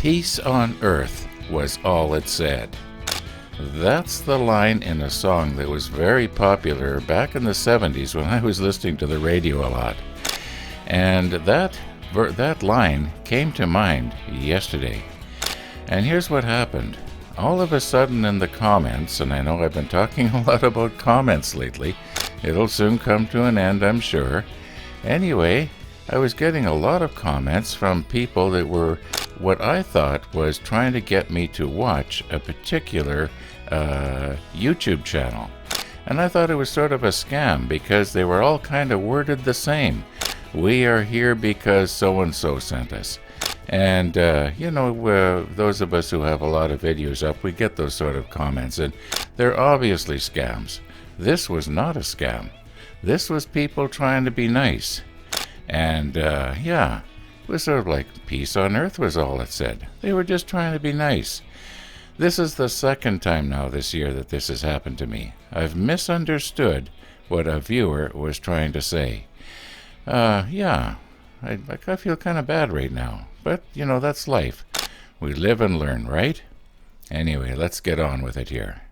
Peace on earth was all it said. That's the line in a song that was very popular back in the 70s when I was listening to the radio a lot. And that line came to mind yesterday. And here's what happened. All of a sudden in the comments, and I know I've been talking a lot about comments lately, it'll soon come to an end, I'm sure. Anyway, I was getting a lot of comments from people that were what I thought was trying to get me to watch a particular YouTube channel. And I thought it was sort of a scam because they were all kind of worded the same. We are here because so-and-so sent us. And, those of us who have a lot of videos up, we get those sort of comments, and they're obviously scams. This was not a scam. This was people trying to be nice. And, it was sort of like peace on earth was all it said. They were just trying to be nice. This is the second time now this year that this has happened to me. I've misunderstood what a viewer was trying to say. I feel kind of bad right now. But, that's life. We live and learn, right? Anyway, let's get on with it here.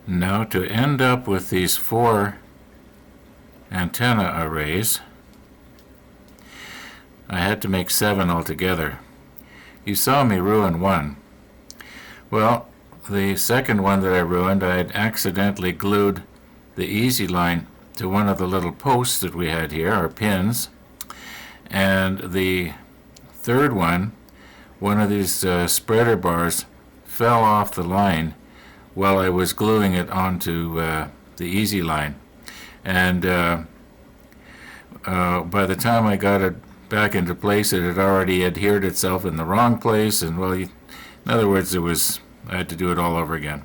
Now, to end up with these 4 antenna arrays, I had to make 7 altogether. You saw me ruin one. Well, the second one that I ruined, I had accidentally glued the easy line to one of the little posts that we had here, our pins. And the third one of these spreader bars fell off the line while I was gluing it onto the easy line. And by the time I got it back into place, it had already adhered itself in the wrong place. And, in other words, I had to do it all over again.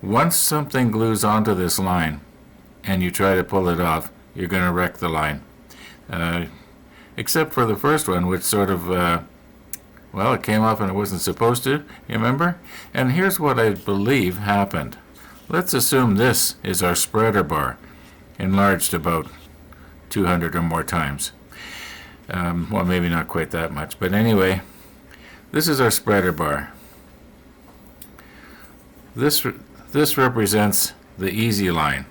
Once something glues onto this line and you try to pull it off, you're going to wreck the line. Except for the first one, which sort of, it came off and it wasn't supposed to, you remember? And here's what I believe happened. Let's assume this is our spreader bar, enlarged about 200 or more times. Maybe not quite that much, but anyway, this is our spreader bar. This represents the easy line,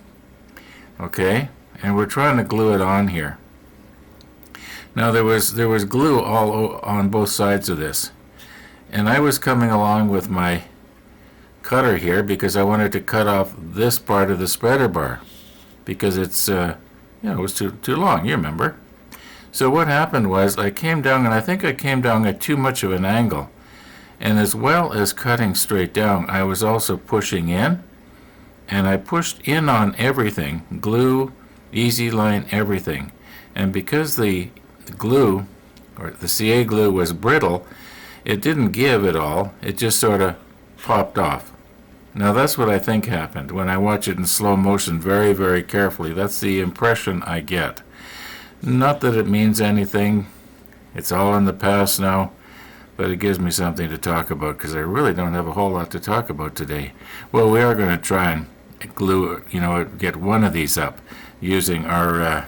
okay? And we're trying to glue it on here. Now there was glue all on both sides of this, and I was coming along with my cutter here because I wanted to cut off this part of the spreader bar because it's it was too long, you remember. So what happened was I came down, and I think I came down at too much of an angle, and as well as cutting straight down, I was also pushing in, and I pushed in on everything, glue, easy line, everything. And because the glue, or the CA glue, was brittle, it didn't give at all. It just sort of popped off. Now that's what I think happened when I watch it in slow motion very, very carefully. That's the impression I get. Not that it means anything. It's all in the past now, but it gives me something to talk about because I really don't have a whole lot to talk about today. Well, we are going to try and glue, get one of these up using our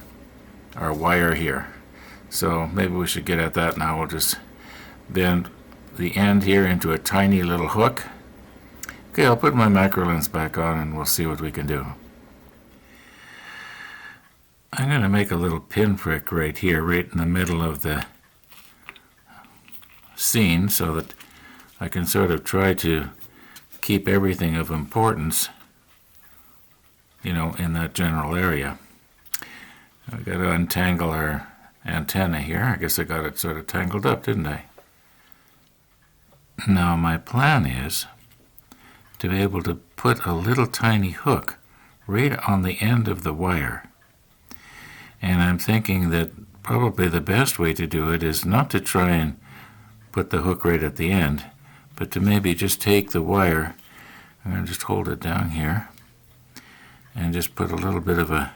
wire here. So maybe we should get at that now. We'll just bend the end here into a tiny little hook. Okay, I'll put my macro lens back on and we'll see what we can do. I'm going to make a little pinprick right here, right in the middle of the scene so that I can sort of try to keep everything of importance, in that general area. I've got to untangle our antenna here. I guess I got it sort of tangled up, didn't I? Now my plan is to be able to put a little tiny hook right on the end of the wire. And I'm thinking that probably the best way to do it is not to try and put the hook right at the end, but to maybe just take the wire, I'm going to just hold it down here, and just put a little bit of a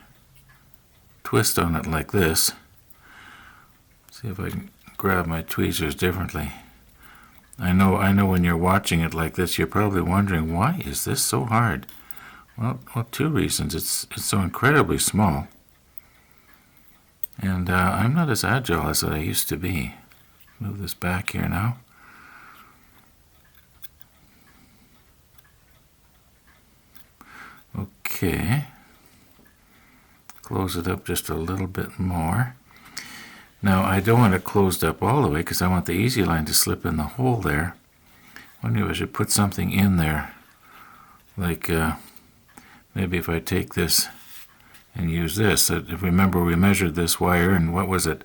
twist on it like this. See if I can grab my tweezers differently. I know when you're watching it like this, you're probably wondering, why is this so hard? Well, 2 reasons. It's so incredibly small. And I'm not as agile as I used to be. move this back here now. Okay. Close it up just a little bit more. Now I don't want it closed up all the way because I want the easy line to slip in the hole there. I wonder if I should put something in there. Like maybe if I take this and use this. If remember, we measured this wire and what was it?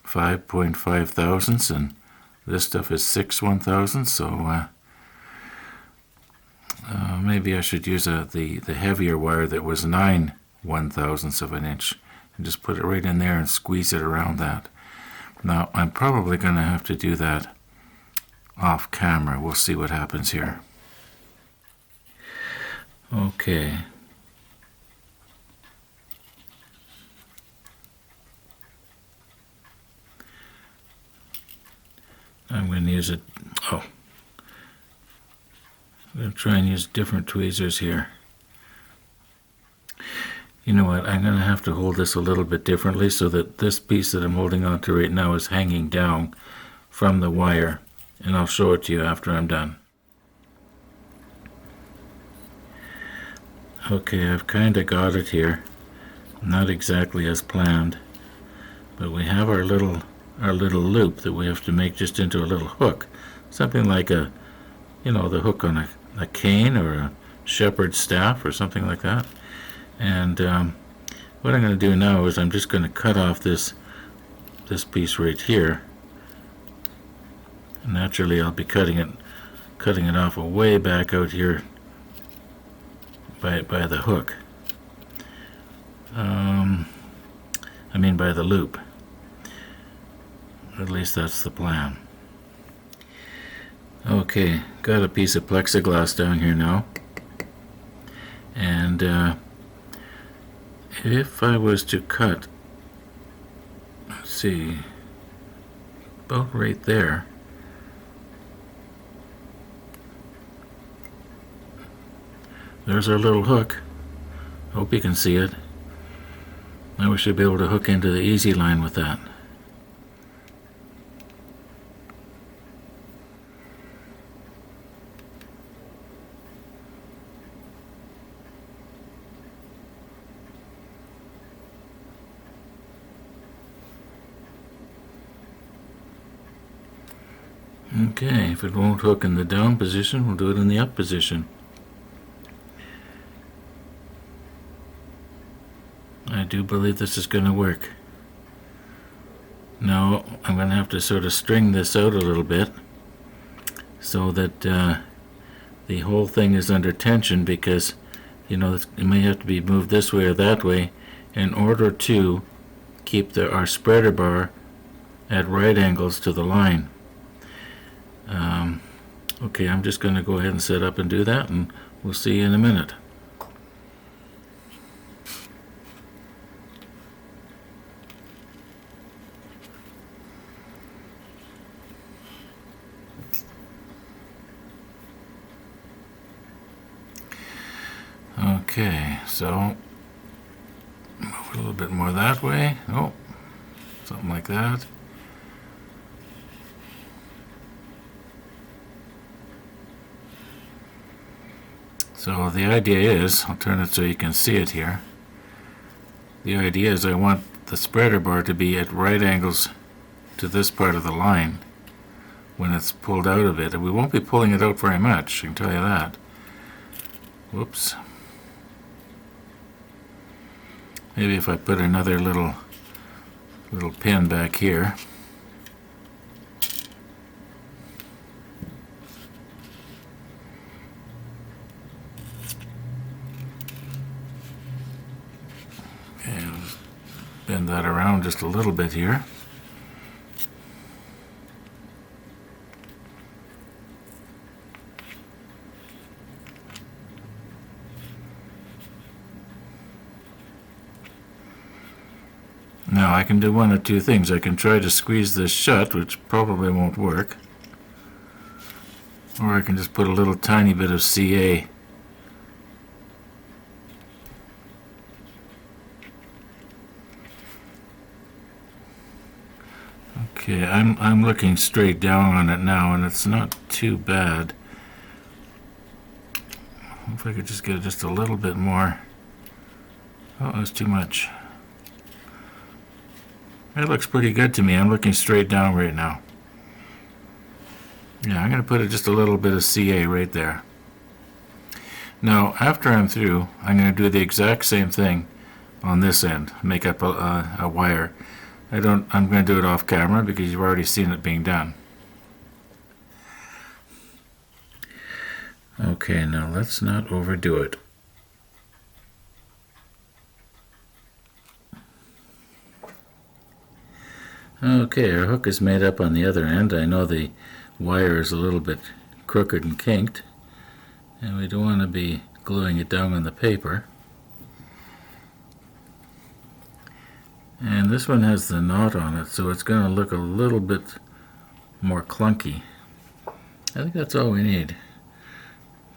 5.5 thousandths, and this stuff is 6 1,000ths, so maybe I should use the heavier wire that was 9 1,000ths of an inch and just put it right in there and squeeze it around that. Now I'm probably going to have to do that off camera. We'll see what happens here. Okay. I'm going to use it. Oh. I'm going to try and use different tweezers here. You know what, I'm going to have to hold this a little bit differently so that this piece that I'm holding on to right now is hanging down from the wire, and I'll show it to you after I'm done. Okay, I've kind of got it here. Not exactly as planned, but we have our little loop that we have to make just into a little hook. Something like the hook on a cane or a shepherd's staff or something like that. And what I'm going to do now is I'm just going to cut off this piece right here. And naturally, I'll be cutting it off way back out here by the hook. I mean by the loop. At least that's the plan. Okay, got a piece of plexiglass down here now. And if I was to cut, let's see, about right there, there's our little hook. Hope you can see it. Now we should be able to hook into the easy line with that. Okay, if it won't hook in the down position, we'll do it in the up position. I do believe this is going to work. Now, I'm going to have to sort of string this out a little bit so that the whole thing is under tension, because, you know, it may have to be moved this way or that way in order to keep our spreader bar at right angles to the line. Okay, I'm just going to go ahead and set up and do that, and we'll see you in a minute. Okay, so move it a little bit more that way. Oh, something like that. So the idea is, I'll turn it so you can see it here. The idea is I want the spreader bar to be at right angles to this part of the line when it's pulled out of it. And we won't be pulling it out very much, I can tell you that. Whoops. Maybe if I put another little pin back here. And bend that around just a little bit here. Now I can do one of two things. I can try to squeeze this shut, which probably won't work, or I can just put a little tiny bit of CA. Okay, I'm looking straight down on it now, and it's not too bad. If I could just get just a little bit more. Oh, that's too much. That looks pretty good to me. I'm looking straight down right now. Yeah, I'm going to put just a little bit of CA right there. Now, after I'm through, I'm going to do the exact same thing on this end. Make up a wire. I'm going to do it off camera because you've already seen it being done. Okay, now let's not overdo it. Okay, our hook is made up on the other end. I know the wire is a little bit crooked and kinked, and we don't want to be gluing it down on the paper. And this one has the knot on it, so it's going to look a little bit more clunky. I think that's all we need.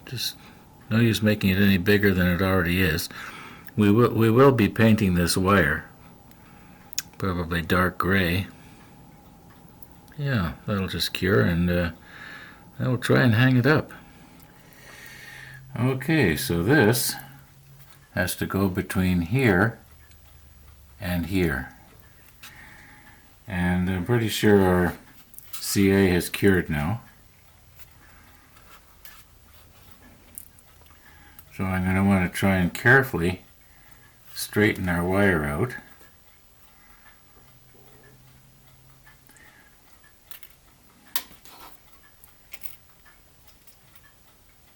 Just no use making it any bigger than it already is. We will be painting this wire, probably dark gray. Yeah, that'll just cure, and I will try and hang it up. Okay, so this has to go between here and here. And I'm pretty sure our CA has cured now. So I'm going to want to try and carefully straighten our wire out.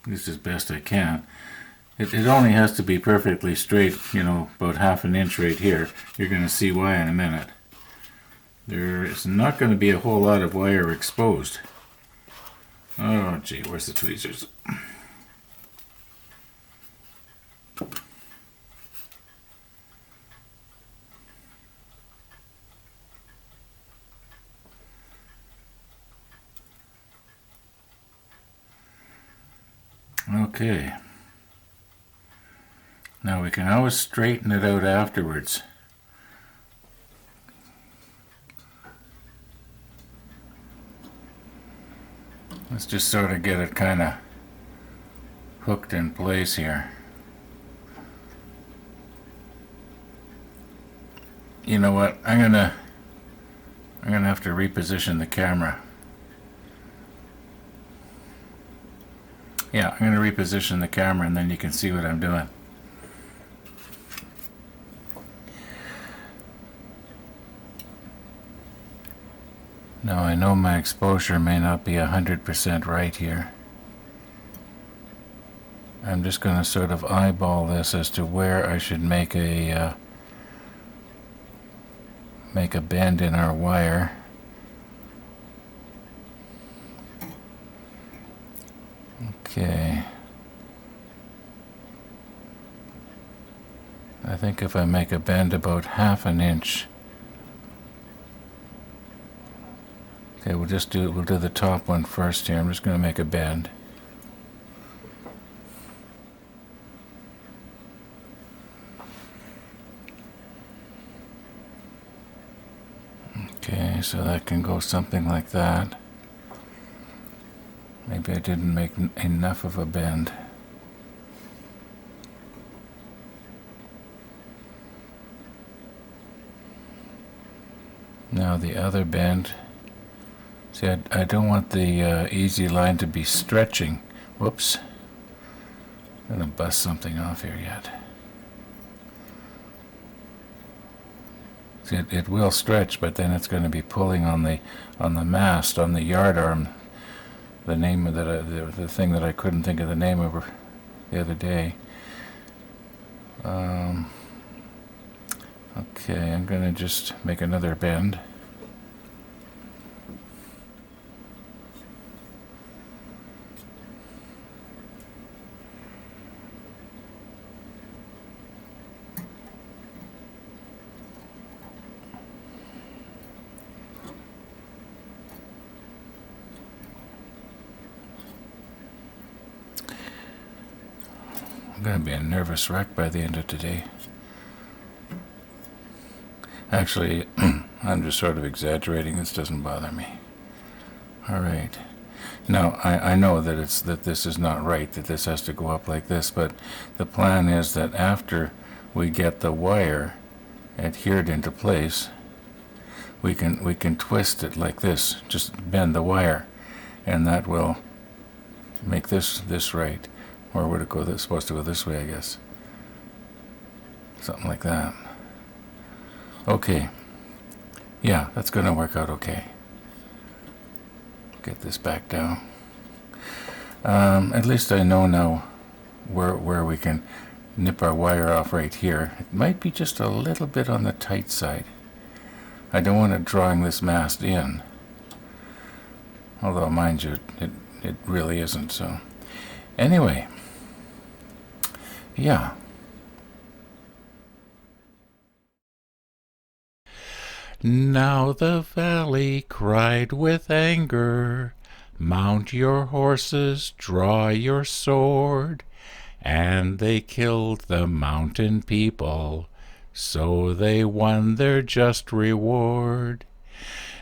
This as best I can. It only has to be perfectly straight, about ½ an inch right here. You're going to see why in a minute. There is not going to be a whole lot of wire exposed. Oh gee, where's the tweezers? Okay. Now we can always straighten it out afterwards. Let's just sort of get it kind of hooked in place here. You know what? I'm gonna have to reposition the camera. Yeah, I'm going to reposition the camera and then you can see what I'm doing. Now I know my exposure may not be 100% right here. I'm just going to sort of eyeball this as to where I should make a bend in our wire. Okay. I think if I make a bend about ½ an inch. Okay, we'll do the top one first here. I'm just going to make a bend. Okay, so that can go something like that. Maybe I didn't make enough of a bend. Now the other bend. See, I don't want the easy line to be stretching. Whoops. I'm going to bust something off here yet. See, it will stretch, but then it's going to be pulling on the mast, on the yard arm. The name of the thing that I couldn't think of the name of the other day. Okay, I'm going to just make another bend. I'm going to be a nervous wreck by the end of today. Actually, I'm just sort of exaggerating. This doesn't bother me. All right. Now, I know that this is not right, that this has to go up like this, but the plan is that after we get the wire adhered into place, we can twist it like this, just bend the wire, and that will make this right. Or would it go supposed to go this way, I guess. Something like that. Okay. Yeah, that's going to work out okay. Get this back down. At least I know now where we can nip our wire off right here. It might be just a little bit on the tight side. I don't want it drawing this mast in. Although, mind you, it really isn't. So, anyway, yeah. Now the valley cried with anger, "Mount your horses, draw your sword." And they killed the mountain people, so they won their just reward.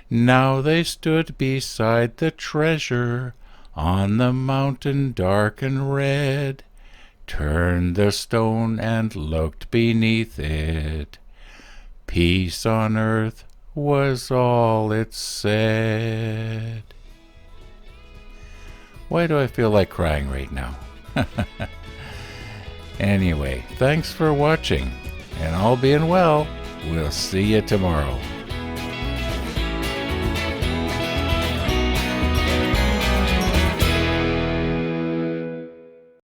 Now they stood beside the treasure, on the mountain dark and red, turned the stone and looked beneath it. Peace on earth was all it said. Why do I feel like crying right now? Anyway, thanks for watching, and all being well, we'll see you tomorrow.